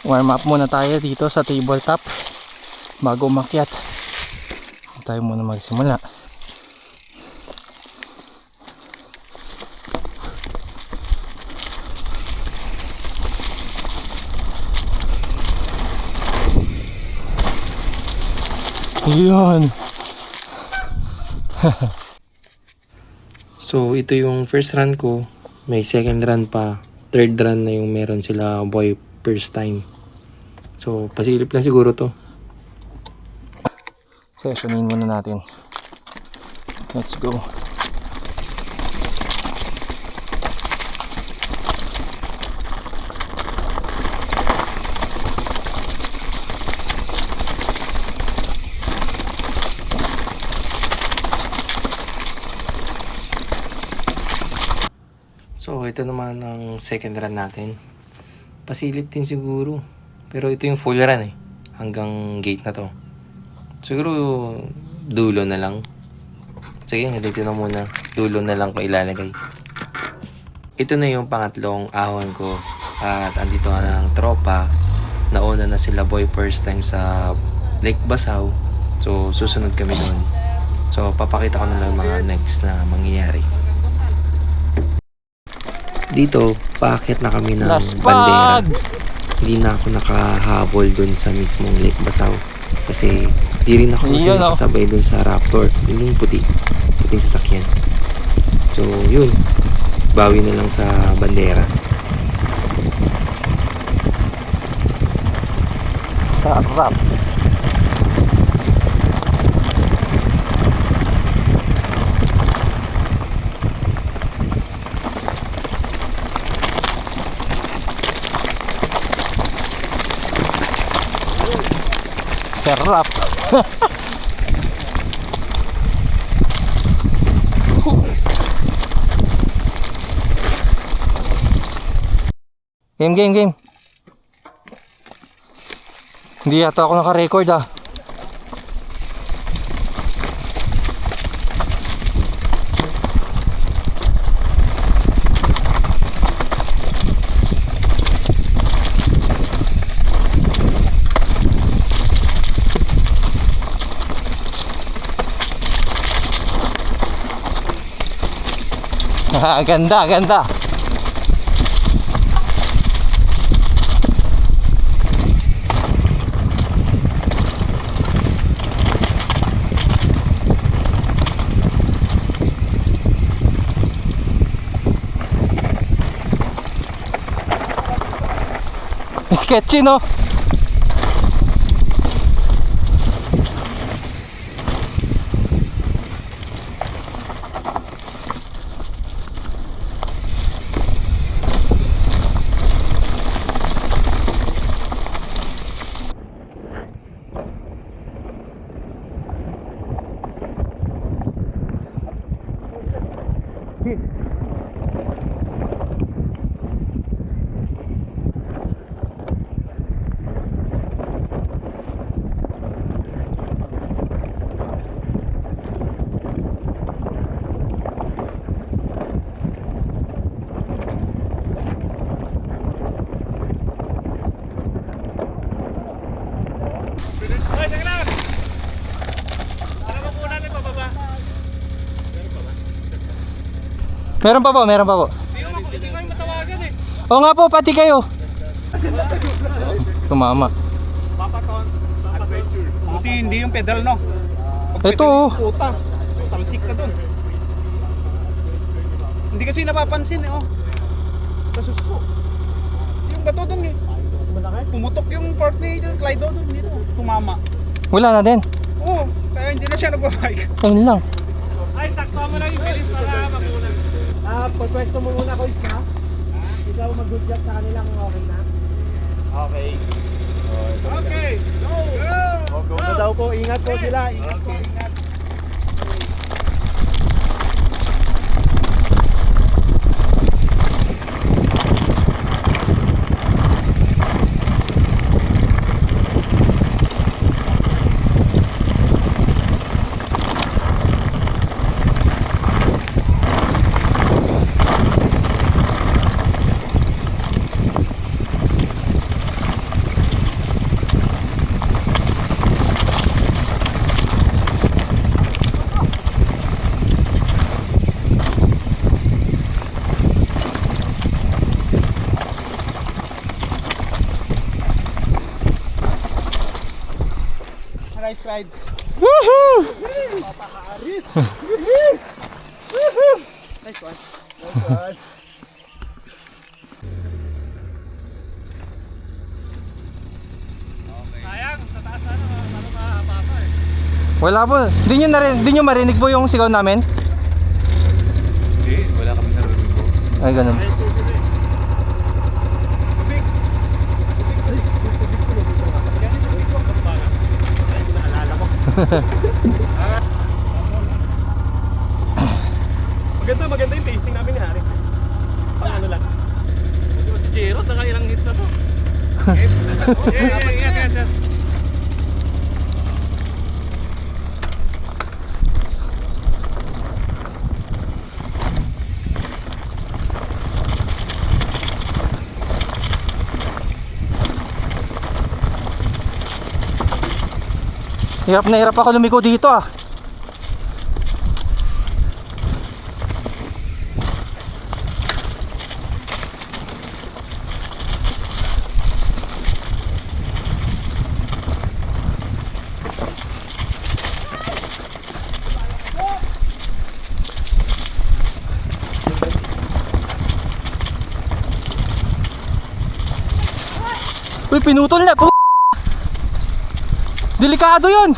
Warm up muna tayo dito sa tabletop bago umakyat. Tayo muna magsimula. Yun. So ito yung first run ko. May second run pa. Third run na yung meron sila boy first time. So pasilip lang siguro to. Sessionin muna natin. Let's go. So ito naman ang second run natin. Pasilip din siguro. Pero ito yung full run eh. Hanggang gate na to. Siguro dulo na lang. Sige, dito na muna. Dulo na lang ko ilalagay. Ito na yung pangatlong ahon ko. At andito na ang tropa. Nauna na sila boy first time sa Lake Basaw. So susunod kami doon. So papakita ko na lang mga next na mangyayari. Dito, paakyat na kami ng bandera. Hindi na ako nakahabol dun sa mismong Lake Basaw. Kasi di rin ako kasi nakasabay dun sa Raptor. Yun yung puting sasakyan. So yun, bawi na lang sa bandera. Sarap. Sarap. Game. Hindi yata ako naka-record ah. Ganda. Sketchy no? Meron pa po. Hindi kayo matawagan eh. Oo nga po, pati kayo. Tumama. Buti hindi yung pedal no. Ito oh. Puta. Talsik ka dun. Hindi kasi napapansin eh oh. Kasuso. Yung bato dun eh. Pumutok yung fork ni Clydo dun. Tumama. Wala na din. Oo. Kaya hindi na siya nababike. Ayun lang. Ay, sakto mo lang yung bilis para magulang. Pwepwesto mo muna ko isa. Ikaw mag-good job sa kanila kung okay na. Okay. Okay, go! Go na daw po. Ingat po sila. Ingat po. Ingat. Nice ride. Woohoo! Papaka-aris. Woohoo! Nice one. Nice one. Sayang, sa taas ano mapapa eh. Wala po. Di nyo marinig po yung sigaw namin? Hindi, wala kami narinig po. Ay, ganun. Ay, tubig eh. Tubig. Tubig. Yan yung tubig ko. Ay, naalala ko. Maganda yung pacing namin ni Haris eh. Pang ano lang. Di ba si Jero, nakailang hits na to? Yeah. Hirap na hirap ako lumiko dito ah. Uy, pinutol na po. Delikado yun.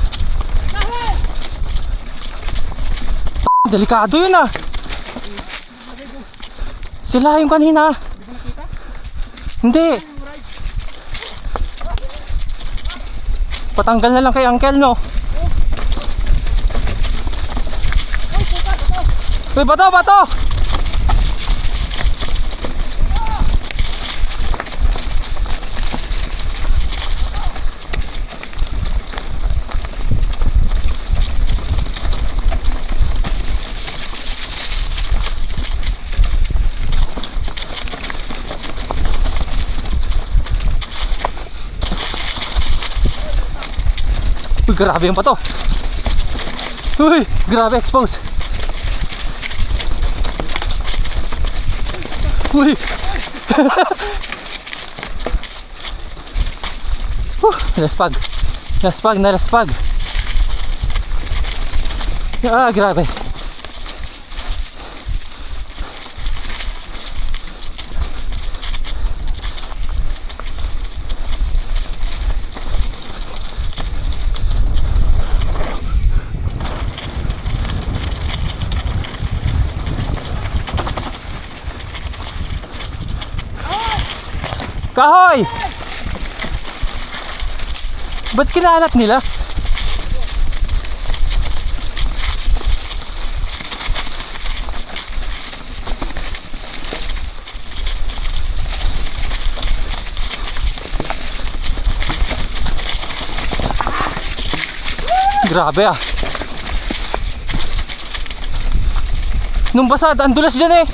Delikado yun ah. Sila yung kanina. Hindi. Patanggal na lang kay Uncle, no? Uy, bato, bato! Uy, grabe yung bato. Uy, grabe expose. Uy. Naspag. Naspag na naspag. Ah, grabe. Kahoy! Ba't kinalat nila? Grabe ah. Nung basa, ang dulas dyan eh.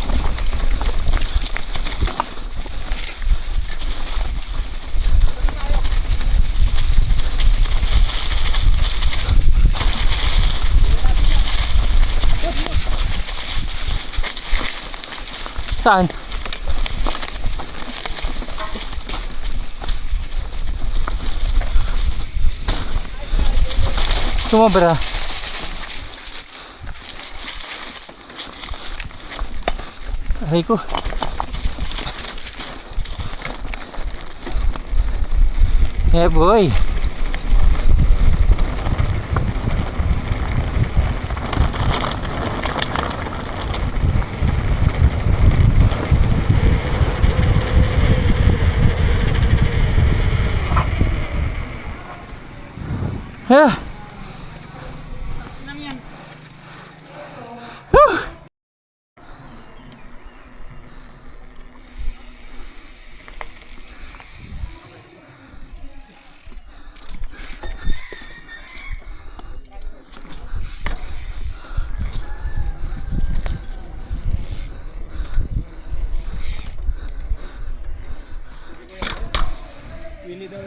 Saan? Sumobra. Aray ko. Yeah boy. Yeah. Willy daw.